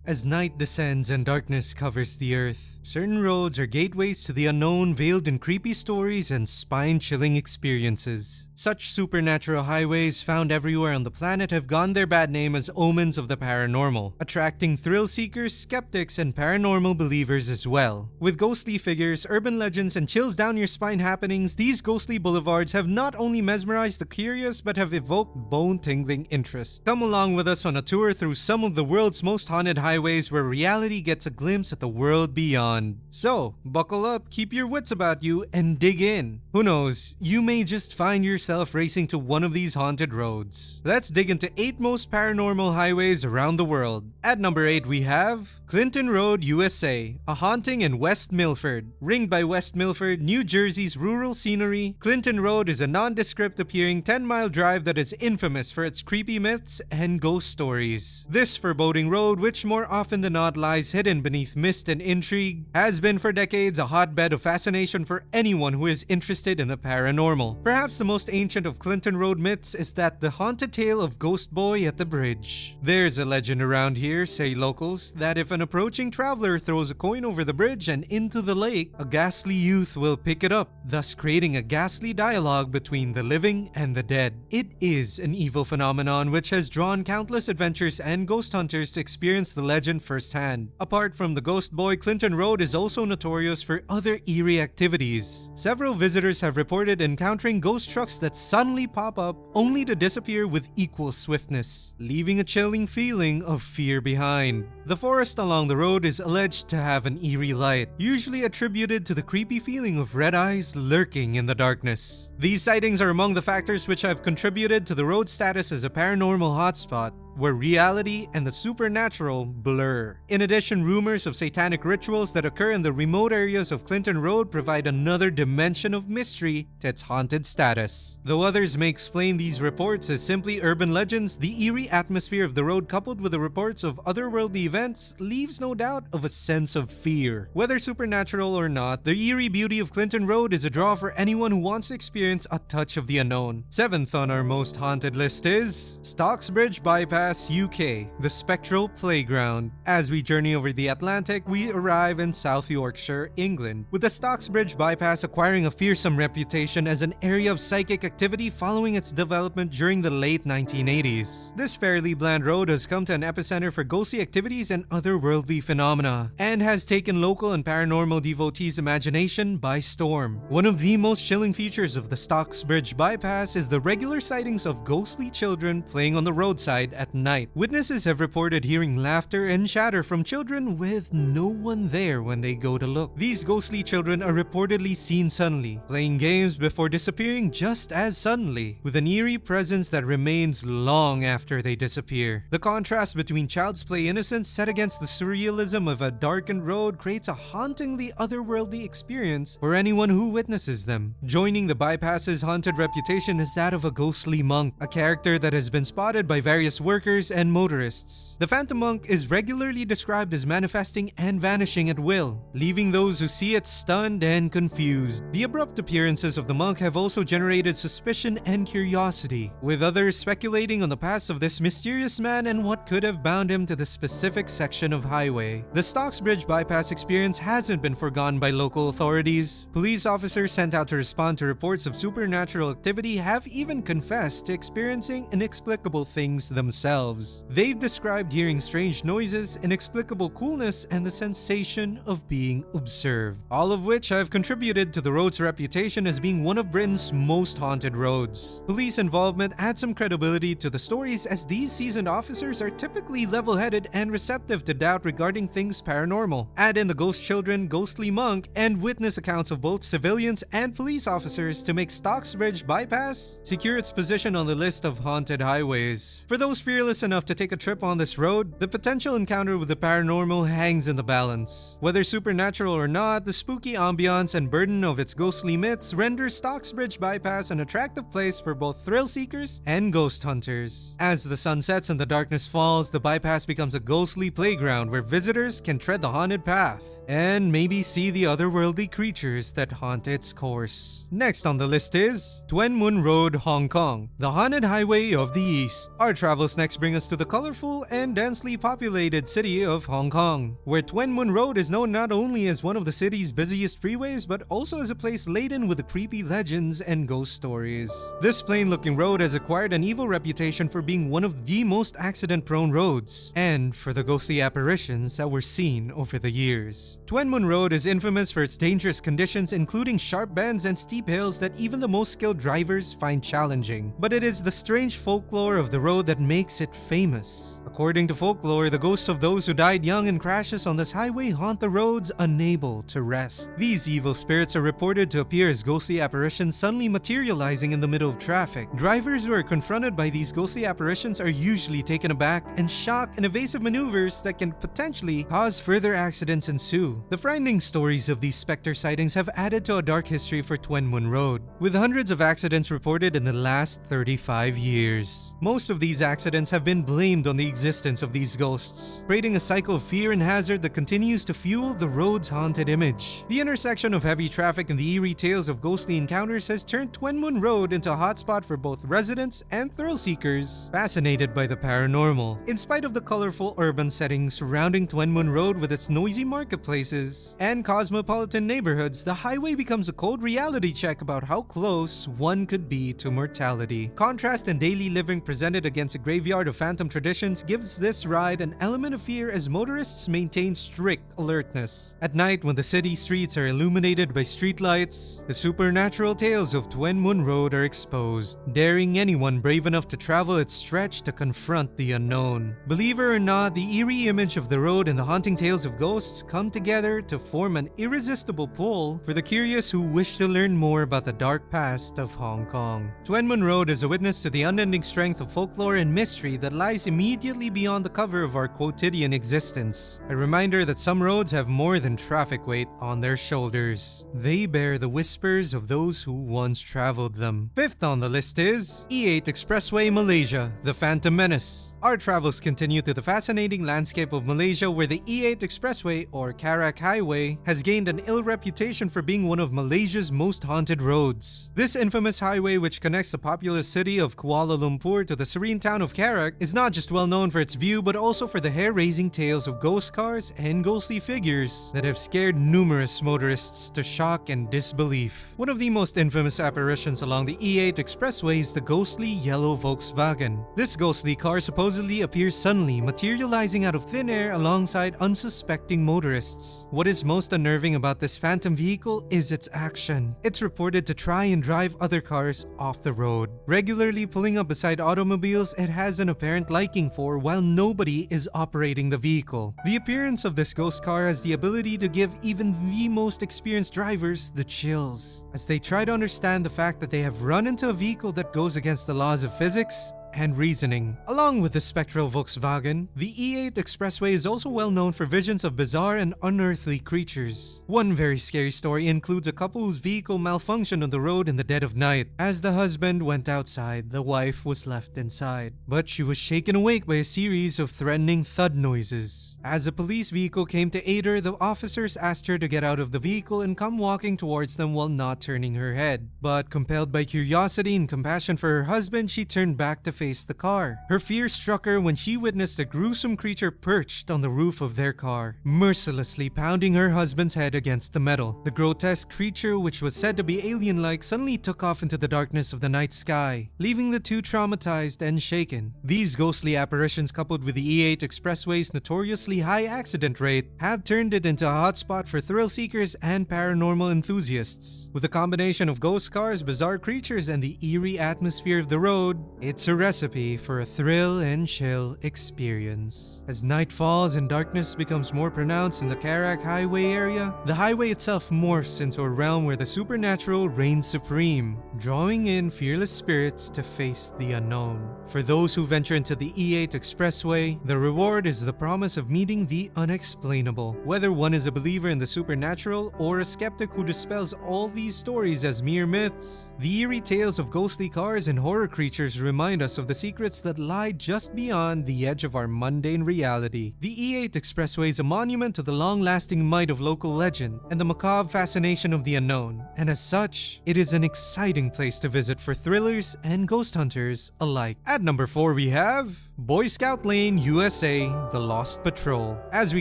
As night descends and darkness covers the earth, certain roads are gateways to the unknown, veiled in creepy stories and spine-chilling experiences. Such supernatural highways found everywhere on the planet have gotten their bad name as omens of the paranormal, attracting thrill-seekers, skeptics, and paranormal believers as well. With ghostly figures, urban legends, and chills-down-your-spine happenings, these ghostly boulevards have not only mesmerized the curious but have evoked bone-tingling interest. Come along with us on a tour through some of the world's most haunted highways where reality gets a glimpse at the world beyond. So, buckle up, keep your wits about you, and dig in. Who knows, you may just find yourself racing to one of these haunted roads. Let's dig into 8 most paranormal highways around the world. At number 8 we have Clinton Road, USA, a haunting in West Milford. Ringed by West Milford, New Jersey's rural scenery, Clinton Road is a nondescript appearing 10-mile drive that is infamous for its creepy myths and ghost stories. This foreboding road, which more often than not lies hidden beneath mist and intrigue, has been for decades a hotbed of fascination for anyone who is interested in the paranormal. Perhaps the most ancient of Clinton Road myths is that the haunted tale of Ghost Boy at the bridge. There's a legend around here, say locals, that if an approaching traveler throws a coin over the bridge and into the lake, a ghastly youth will pick it up, thus creating a ghastly dialogue between the living and the dead. It is an evil phenomenon which has drawn countless adventurers and ghost hunters to experience the legend firsthand. Apart from the Ghost Boy, Clinton Road is also notorious for other eerie activities. Several visitors have reported encountering ghost trucks that suddenly pop up only to disappear with equal swiftness, leaving a chilling feeling of fear behind. The forest along the road is alleged to have an eerie light, usually attributed to the creepy feeling of red eyes lurking in the darkness. These sightings are among the factors which have contributed to the road's status as a paranormal hotspot, where reality and the supernatural blur. In addition, rumors of satanic rituals that occur in the remote areas of Clinton Road provide another dimension of mystery to its haunted status. Though others may explain these reports as simply urban legends, the eerie atmosphere of the road coupled with the reports of otherworldly events leaves no doubt of a sense of fear. Whether supernatural or not, the eerie beauty of Clinton Road is a draw for anyone who wants to experience a touch of the unknown. 7th on our most haunted list is Stocksbridge Bypass, UK, the spectral playground. As we journey over the Atlantic, we arrive in South Yorkshire, England, with the Stocksbridge Bypass acquiring a fearsome reputation as an area of psychic activity following its development during the late 1980s. This fairly bland road has come to an epicenter for ghostly activities and otherworldly phenomena, and has taken local and paranormal devotees' imagination by storm. One of the most chilling features of the Stocksbridge Bypass is the regular sightings of ghostly children playing on the roadside at night. Witnesses have reported hearing laughter and chatter from children with no one there when they go to look. These ghostly children are reportedly seen suddenly, playing games before disappearing just as suddenly, with an eerie presence that remains long after they disappear. The contrast between child's play innocence set against the surrealism of a darkened road creates a hauntingly otherworldly experience for anyone who witnesses them. Joining the bypass's haunted reputation is that of a ghostly monk, a character that has been spotted by various workers and motorists. The Phantom Monk is regularly described as manifesting and vanishing at will, leaving those who see it stunned and confused. The abrupt appearances of the monk have also generated suspicion and curiosity, with others speculating on the past of this mysterious man and what could have bound him to the specific section of highway. The Stocksbridge Bypass experience hasn't been forgotten by local authorities. Police officers sent out to respond to reports of supernatural activity have even confessed to experiencing inexplicable things themselves. They've described hearing strange noises, inexplicable coolness, and the sensation of being observed, all of which have contributed to the road's reputation as being one of Britain's most haunted roads. Police involvement adds some credibility to the stories, as these seasoned officers are typically level-headed and receptive to doubt regarding things paranormal. Add in the ghost children, ghostly monk, and witness accounts of both civilians and police officers to make Stocksbridge Bypass secure its position on the list of haunted highways. For those fearless enough to take a trip on this road, the potential encounter with the paranormal hangs in the balance. Whether supernatural or not, the spooky ambiance and burden of its ghostly myths render Stocksbridge Bypass an attractive place for both thrill seekers and ghost hunters. As the sun sets and the darkness falls, the bypass becomes a ghostly playground where visitors can tread the haunted path and maybe see the otherworldly creatures that haunt its course. Next on the list is Tuen Mun Road, Hong Kong, the haunted highway of the East. Our travels next next bring us to the colorful and densely populated city of Hong Kong, where Tuen Mun Road is known not only as one of the city's busiest freeways, but also as a place laden with the creepy legends and ghost stories. This plain-looking road has acquired an evil reputation for being one of the most accident-prone roads, and for the ghostly apparitions that were seen over the years. Tuen Mun Road is infamous for its dangerous conditions, including sharp bends and steep hills that even the most skilled drivers find challenging. But it is the strange folklore of the road that makes it famous. According to folklore, the ghosts of those who died young in crashes on this highway haunt the roads, unable to rest. These evil spirits are reported to appear as ghostly apparitions suddenly materializing in the middle of traffic. Drivers who are confronted by these ghostly apparitions are usually taken aback, and shock and evasive maneuvers that can potentially cause further accidents ensue. The frightening stories of these specter sightings have added to a dark history for Tuen Mun Road, with hundreds of accidents reported in the last 35 years. Most of these accidents have been blamed on the existence of these ghosts, creating a cycle of fear and hazard that continues to fuel the road's haunted image. The intersection of heavy traffic and the eerie tales of ghostly encounters has turned Tuen Mun Road into a hotspot for both residents and thrill seekers fascinated by the paranormal. In spite of the colorful urban setting surrounding Tuen Mun Road with its noisy marketplaces and cosmopolitan neighborhoods, the highway becomes a cold reality check about how close one could be to mortality. Contrast in daily living presented against a graveyard of phantom traditions gives this ride an element of fear as motorists maintain strict alertness. At night, when the city streets are illuminated by streetlights, the supernatural tales of Tuen Mun Road are exposed, daring anyone brave enough to travel its stretch to confront the unknown. Believe it or not, the eerie image of the road and the haunting tales of ghosts come together to form an irresistible pull for the curious who wish to learn more about the dark past of Hong Kong. Tuen Mun Road is a witness to the unending strength of folklore and mystery that lies immediately beyond the cover of our quotidian existence. A reminder that some roads have more than traffic weight on their shoulders. They bear the whispers of those who once traveled them. Fifth on the list is E8 Expressway, Malaysia, the Phantom Menace. Our travels continue to the fascinating landscape of Malaysia, where the E8 Expressway, or Karak Highway, has gained an ill reputation for being one of Malaysia's most haunted roads. This infamous highway, which connects the populous city of Kuala Lumpur to the serene town of Karak, is not just well known for its view, but also for the hair-raising tales of ghost cars and ghostly figures that have scared numerous motorists to shock and disbelief. One of the most infamous apparitions along the E8 Expressway is the ghostly yellow Volkswagen. This ghostly car supposedly appears suddenly, materializing out of thin air alongside unsuspecting motorists. What is most unnerving about this phantom vehicle is its action. It's reported to try and drive other cars off the road, regularly pulling up beside automobiles it has an apparent liking for while nobody is operating the vehicle. The appearance of this ghost car has the ability to give even the most experienced drivers the chills, as they try to understand the fact that they have run into a vehicle that goes against the laws of physics and reasoning. Along with the spectral Volkswagen, the E8 Expressway is also well known for visions of bizarre and unearthly creatures. One very scary story includes a couple whose vehicle malfunctioned on the road in the dead of night. As the husband went outside, the wife was left inside, but she was shaken awake by a series of threatening thud noises. As a police vehicle came to aid her, the officers asked her to get out of the vehicle and come walking towards them while not turning her head. But compelled by curiosity and compassion for her husband, she turned back to face the car. Her fear struck her when she witnessed a gruesome creature perched on the roof of their car, mercilessly pounding her husband's head against the metal. The grotesque creature, which was said to be alien-like, suddenly took off into the darkness of the night sky, leaving the two traumatized and shaken. These ghostly apparitions, coupled with the E8 Expressway's notoriously high accident rate, have turned it into a hotspot for thrill seekers and paranormal enthusiasts. With a combination of ghost cars, bizarre creatures, and the eerie atmosphere of the road, it's a recipe for a thrill and chill experience. As night falls and darkness becomes more pronounced in the Karak Highway area, the highway itself morphs into a realm where the supernatural reigns supreme, drawing in fearless spirits to face the unknown. For those who venture into the E8 Expressway, the reward is the promise of meeting the unexplainable. Whether one is a believer in the supernatural or a skeptic who dispels all these stories as mere myths, the eerie tales of ghostly cars and horror creatures remind us of the secrets that lie just beyond the edge of our mundane reality. The E8 Expressway is a monument to the long-lasting might of local legend and the macabre fascination of the unknown, and as such, it is an exciting place to visit for thrillers and ghost hunters alike. At number 4 we have Boy Scout Lane, USA, The Lost Patrol. As we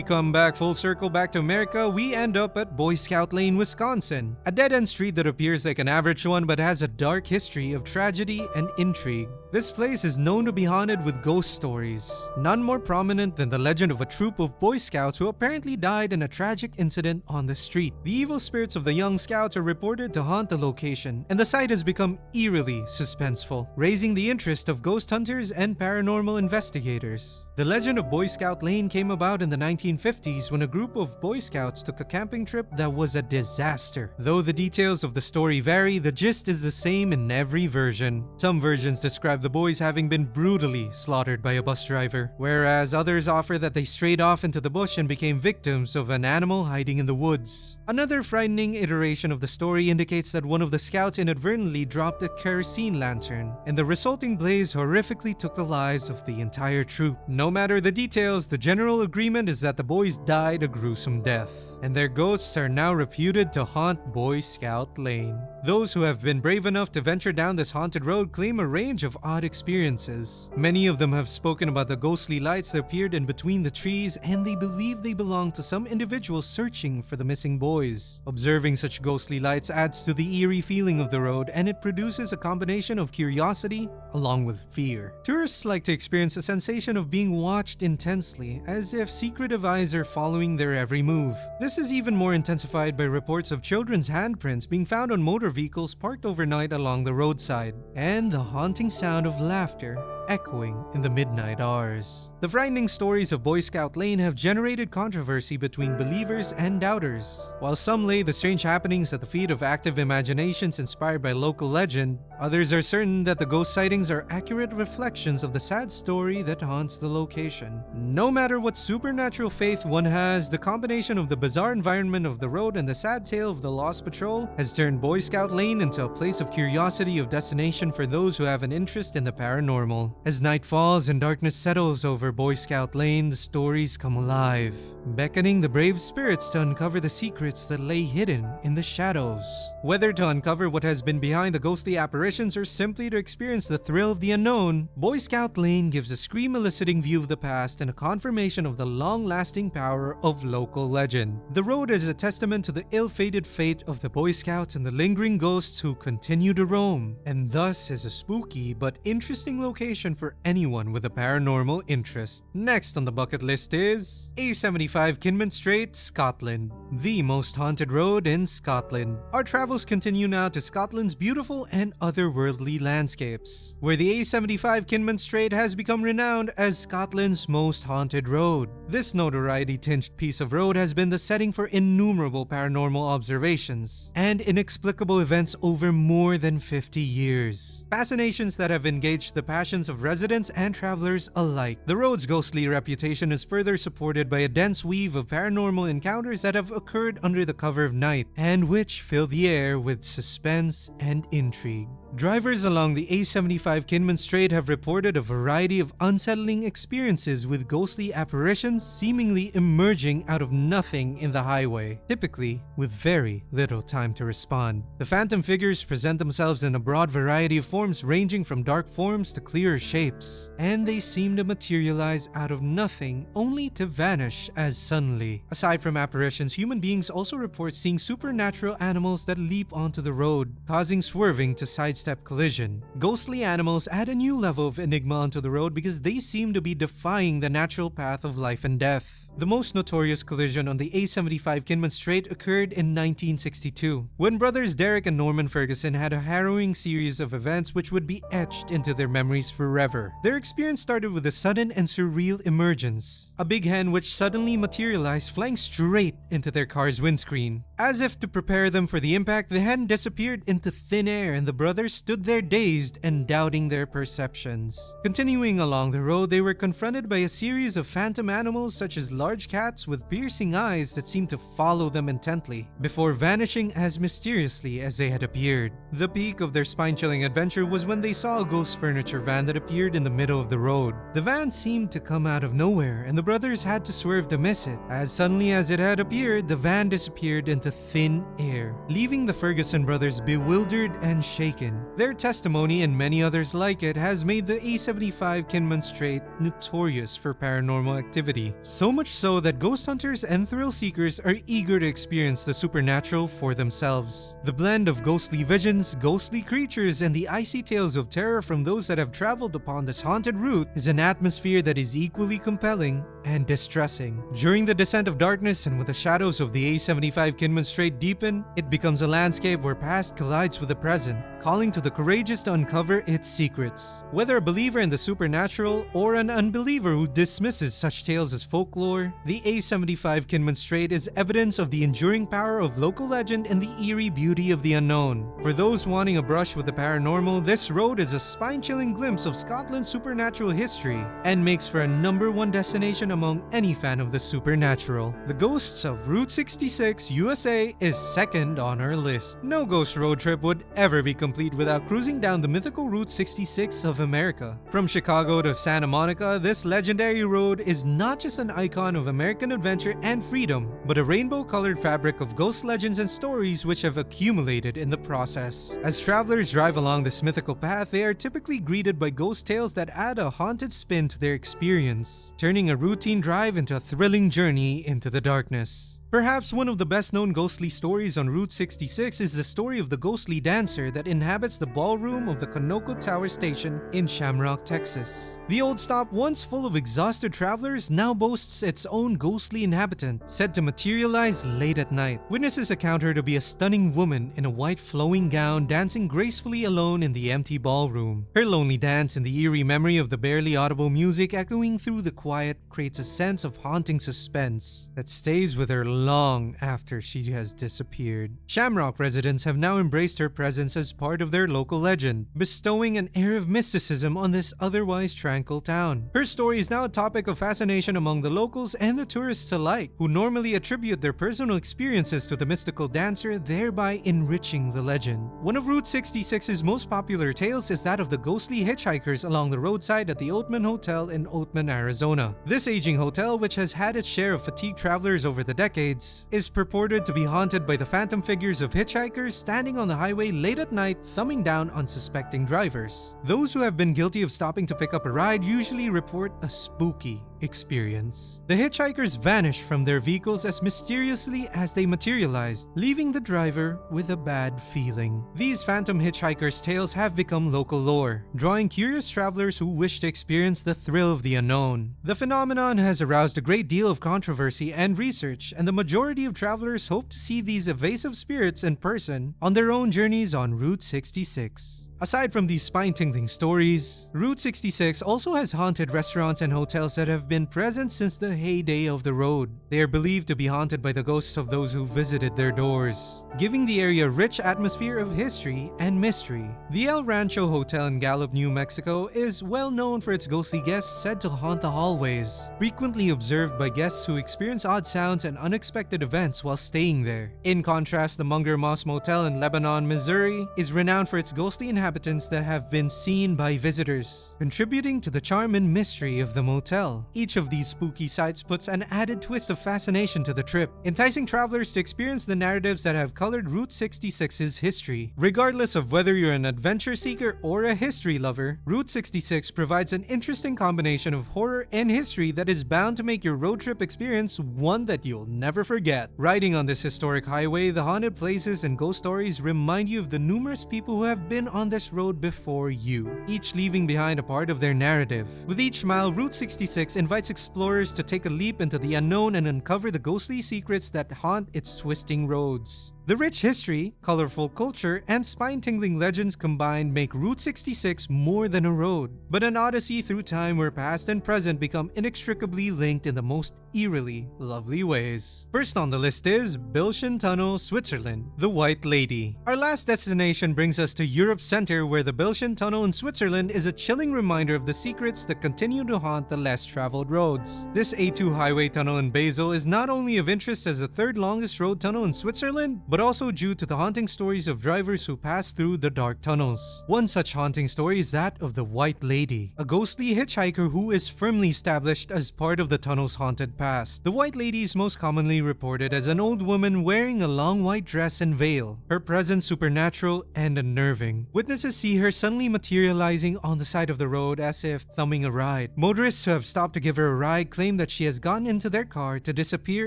come back full circle back to America, we end up at Boy Scout Lane, Wisconsin. A dead-end street that appears like an average one but has a dark history of tragedy and intrigue. This place is known to be haunted with ghost stories, none more prominent than the legend of a troop of Boy Scouts who apparently died in a tragic incident on the street. The evil spirits of the young scouts are reported to haunt the location, and the site has become eerily suspenseful, raising the interest of ghost hunters and paranormal investigators. The legend of Boy Scout Lane came about in the 1950s when a group of Boy Scouts took a camping trip that was a disaster. Though the details of the story vary, the gist is the same in every version. Some versions describe the boys having been brutally slaughtered by a bus driver, whereas others offer that they strayed off into the bush and became victims of an animal hiding in the woods. Another frightening iteration of the story indicates that one of the scouts inadvertently dropped a kerosene lantern, and the resulting blaze horrifically took the lives of the entire troop. No matter the details, the general agreement is that the boys died a gruesome death, and their ghosts are now reputed to haunt Boy Scout Lane. Those who have been brave enough to venture down this haunted road claim a range of odd experiences. Many of them have spoken about the ghostly lights that appeared in between the trees, and they believe they belong to some individuals searching for the missing boys. Observing such ghostly lights adds to the eerie feeling of the road, and it produces a combination of curiosity along with fear. Tourists like to experience a sensation of being watched intensely, as if secretive eyes are following their every move. This is even more intensified by reports of children's handprints being found on motor vehicles parked overnight along the roadside, and the haunting sound of laughter echoing in the midnight hours. The frightening stories of Boy Scout Lane have generated controversy between believers and doubters. While some lay the strange happenings at the feet of active imaginations inspired by local legend, others are certain that the ghost sightings are accurate reflections of the sad story that haunts the location. No matter what supernatural faith one has, the combination of the bizarre environment of the road and the sad tale of the Lost Patrol has turned Boy Scout Lane into a place of curiosity of destination for those who have an interest in the paranormal. As night falls and darkness settles over Boy Scout Lane, the stories come alive, beckoning the brave spirits to uncover the secrets that lay hidden in the shadows. Whether to uncover what has been behind the ghostly apparitions or simply to experience the thrill of the unknown, Boy Scout Lane gives a scream-eliciting view of the past and a confirmation of the long-lasting power of local legend. The road is a testament to the ill-fated fate of the Boy Scouts and the lingering ghosts who continue to roam, and thus is a spooky but interesting location for anyone with a paranormal interest. Next on the bucket list is A75 Kinman Strait, Scotland, the most haunted road in Scotland. Our travels continue now to Scotland's beautiful and otherworldly landscapes, where the A75 Kinman Strait has become renowned as Scotland's most haunted road. This notoriety-tinged piece of road has been the setting for innumerable paranormal observations and inexplicable events over more than 50 years. Fascinations that have engaged the passions of residents and travelers alike. The road's ghostly reputation is further supported by a dense weave of paranormal encounters that have occurred under the cover of night, and which fill the air with suspense and intrigue. Drivers along the A75 Kinman Strait have reported a variety of unsettling experiences with ghostly apparitions seemingly emerging out of nothing in the highway, typically with very little time to respond. The phantom figures present themselves in a broad variety of forms ranging from dark forms to clearer shapes, and they seem to materialize out of nothing only to vanish as suddenly. Aside from apparitions, human beings also report seeing supernatural animals that leap onto the road, causing swerving to sidestep collision. Ghostly animals add a new level of enigma onto the road because they seem to be defying the natural path of life and death. The most notorious collision on the A75 Kinman Strait occurred in 1962, when brothers Derek and Norman Ferguson had a harrowing series of events which would be etched into their memories forever. Their experience started with a sudden and surreal emergence, a big hen which suddenly materialized flying straight into their car's windscreen. As if to prepare them for the impact, the hen disappeared into thin air and the brothers stood there dazed and doubting their perceptions. Continuing along the road, they were confronted by a series of phantom animals such as large large cats with piercing eyes that seemed to follow them intently, before vanishing as mysteriously as they had appeared. The peak of their spine-chilling adventure was when they saw a ghost furniture van that appeared in the middle of the road. The van seemed to come out of nowhere, and the brothers had to swerve to miss it. As suddenly as it had appeared, the van disappeared into thin air, leaving the Ferguson brothers bewildered and shaken. Their testimony, and many others like it, has made the A75 Kinman Strait notorious for paranormal activity. So much so that ghost hunters and thrill seekers are eager to experience the supernatural for themselves. The blend of ghostly visions, ghostly creatures, and the icy tales of terror from those that have traveled upon this haunted route is an atmosphere that is equally compelling and distressing. During the descent of darkness and with the shadows of the A75 Kinman Strait deepen, it becomes a landscape where past collides with the present, calling to the courageous to uncover its secrets. Whether a believer in the supernatural or an unbeliever who dismisses such tales as folklore, the A75 Kinman Strait is evidence of the enduring power of local legend and the eerie beauty of the unknown. For those wanting a brush with the paranormal, this road is a spine-chilling glimpse of Scotland's supernatural history and makes for a #1 destination among any fan of the supernatural. The ghosts of Route 66, USA is second on our list. No ghost road trip would ever be complete without cruising down the mythical Route 66 of America. From Chicago to Santa Monica, this legendary road is not just an icon of American adventure and freedom, but a rainbow-colored fabric of ghost legends and stories which have accumulated in the process. As travelers drive along this mythical path, they are typically greeted by ghost tales that add a haunted spin to their experience, turning a routine drive into a thrilling journey into the darkness. Perhaps one of the best-known ghostly stories on Route 66 is the story of the ghostly dancer that inhabits the ballroom of the Conoco Tower Station in Shamrock, Texas. The old stop, once full of exhausted travelers, now boasts its own ghostly inhabitant, said to materialize late at night. Witnesses account her to be a stunning woman in a white flowing gown dancing gracefully alone in the empty ballroom. Her lonely dance and the eerie memory of the barely audible music echoing through the quiet creates a sense of haunting suspense that stays with her long after she has disappeared. Shamrock residents have now embraced her presence as part of their local legend, bestowing an air of mysticism on this otherwise tranquil town. Her story is now a topic of fascination among the locals and the tourists alike, who normally attribute their personal experiences to the mystical dancer, thereby enriching the legend. One of Route 66's most popular tales is that of the ghostly hitchhikers along the roadside at the Oatman Hotel in Oatman, Arizona. This aging hotel, which has had its share of fatigued travelers over the decades, is purported to be haunted by the phantom figures of hitchhikers standing on the highway late at night thumbing down unsuspecting drivers. Those who have been guilty of stopping to pick up a ride usually report a spooky experience. The hitchhikers vanished from their vehicles as mysteriously as they materialized, leaving the driver with a bad feeling. These phantom hitchhikers' tales have become local lore, drawing curious travelers who wish to experience the thrill of the unknown. The phenomenon has aroused a great deal of controversy and research, and the majority of travelers hope to see these evasive spirits in person on their own journeys on Route 66. Aside from these spine-tingling stories, Route 66 also has haunted restaurants and hotels that have been present since the heyday of the road. They are believed to be haunted by the ghosts of those who visited their doors, giving the area a rich atmosphere of history and mystery. The El Rancho Hotel in Gallup, New Mexico is well known for its ghostly guests said to haunt the hallways, frequently observed by guests who experience odd sounds and unexpected events while staying there. In contrast, the Munger Moss Motel in Lebanon, Missouri is renowned for its ghostly inhabitants that have been seen by visitors, contributing to the charm and mystery of the motel. Each of these spooky sites puts an added twist of fascination to the trip, enticing travelers to experience the narratives that have colored Route 66's history. Regardless of whether you're an adventure seeker or a history lover, Route 66 provides an interesting combination of horror and history that is bound to make your road trip experience one that you'll never forget. Riding on this historic highway, the haunted places and ghost stories remind you of the numerous people who have been on this road before you, each leaving behind a part of their narrative. With each mile, Route 66 invites explorers to take a leap into the unknown and uncover the ghostly secrets that haunt its twisting roads. The rich history, colorful culture, and spine-tingling legends combined make Route 66 more than a road, but an odyssey through time where past and present become inextricably linked in the most eerily lovely ways. First on the list is Belschen Tunnel, Switzerland, the White Lady. Our last destination brings us to Europe's center, where the Belschen Tunnel in Switzerland is a chilling reminder of the secrets that continue to haunt the less traveled roads. This A2 highway tunnel in Basel is not only of interest as the third longest road tunnel in Switzerland, but also due to the haunting stories of drivers who pass through the dark tunnels. One such haunting story is that of the White Lady, a ghostly hitchhiker who is firmly established as part of the tunnel's haunted past. The White Lady is most commonly reported as an old woman wearing a long white dress and veil, her presence supernatural and unnerving. Witnesses see her suddenly materializing on the side of the road as if thumbing a ride. Motorists who have stopped to give her a ride claim that she has gotten into their car to disappear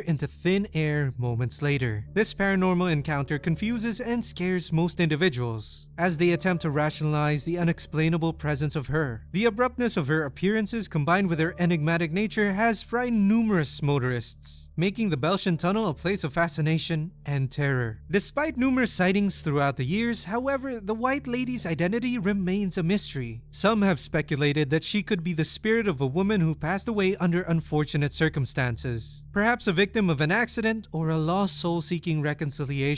into thin air moments later. This paranormal encounter confuses and scares most individuals as they attempt to rationalize the unexplainable presence of her. The abruptness of her appearances combined with her enigmatic nature has frightened numerous motorists, making the Belschen Tunnel a place of fascination and terror. Despite numerous sightings throughout the years, however, the White Lady's identity remains a mystery. Some have speculated that she could be the spirit of a woman who passed away under unfortunate circumstances, perhaps a victim of an accident or a lost soul seeking reconciliation.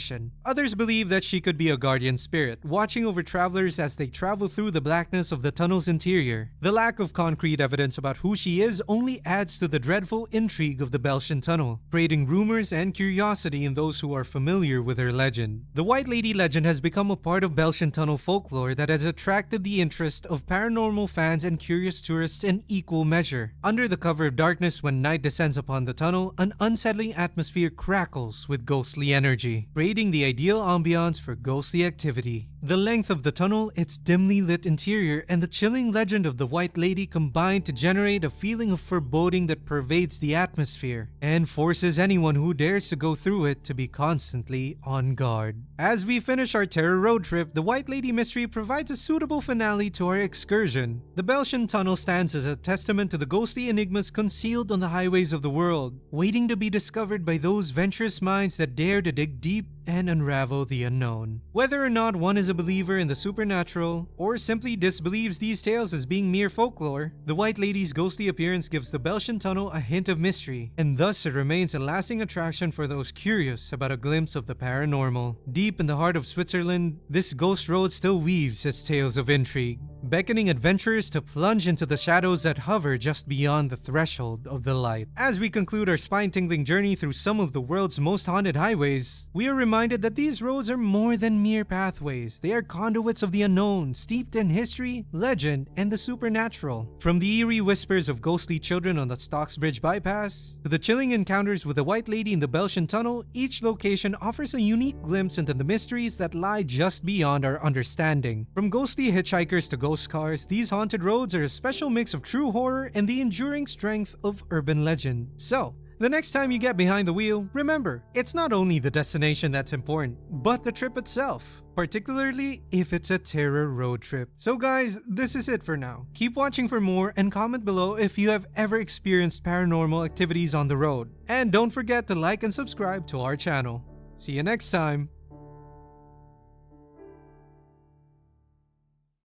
Others believe that she could be a guardian spirit, watching over travelers as they travel through the blackness of the tunnel's interior. The lack of concrete evidence about who she is only adds to the dreadful intrigue of the Belschen Tunnel, creating rumors and curiosity in those who are familiar with her legend. The White Lady legend has become a part of Belschen Tunnel folklore that has attracted the interest of paranormal fans and curious tourists in equal measure. Under the cover of darkness, when night descends upon the tunnel, an unsettling atmosphere crackles with ghostly energy, creating the ideal ambiance for ghostly activity. The length of the tunnel, its dimly lit interior, and the chilling legend of the White Lady combine to generate a feeling of foreboding that pervades the atmosphere and forces anyone who dares to go through it to be constantly on guard. As we finish our terror road trip, the White Lady mystery provides a suitable finale to our excursion. The Belschen Tunnel stands as a testament to the ghostly enigmas concealed on the highways of the world, waiting to be discovered by those venturous minds that dare to dig deep and unravel the unknown. Whether or not one is a believer in the supernatural or simply disbelieves these tales as being mere folklore, the White Lady's ghostly appearance gives the Belschen Tunnel a hint of mystery, and thus it remains a lasting attraction for those curious about a glimpse of the paranormal. Deep in the heart of Switzerland, this ghost road still weaves its tales of intrigue, beckoning adventurers to plunge into the shadows that hover just beyond the threshold of the light. As we conclude our spine-tingling journey through some of the world's most haunted highways, we are reminded that these roads are more than mere pathways. They are conduits of the unknown, steeped in history, legend, and the supernatural. From the eerie whispers of ghostly children on the Stocksbridge bypass to the chilling encounters with the White Lady in the Belschen Tunnel, each location offers a unique glimpse into the mysteries that lie just beyond our understanding. From ghostly hitchhikers to ghost cars, these haunted roads are a special mix of true horror and the enduring strength of urban legend. So, the next time you get behind the wheel, remember, it's not only the destination that's important, but the trip itself, particularly if it's a terror road trip. So guys, this is it for now. Keep watching for more and comment below if you have ever experienced paranormal activities on the road. And don't forget to like and subscribe to our channel. See you next time!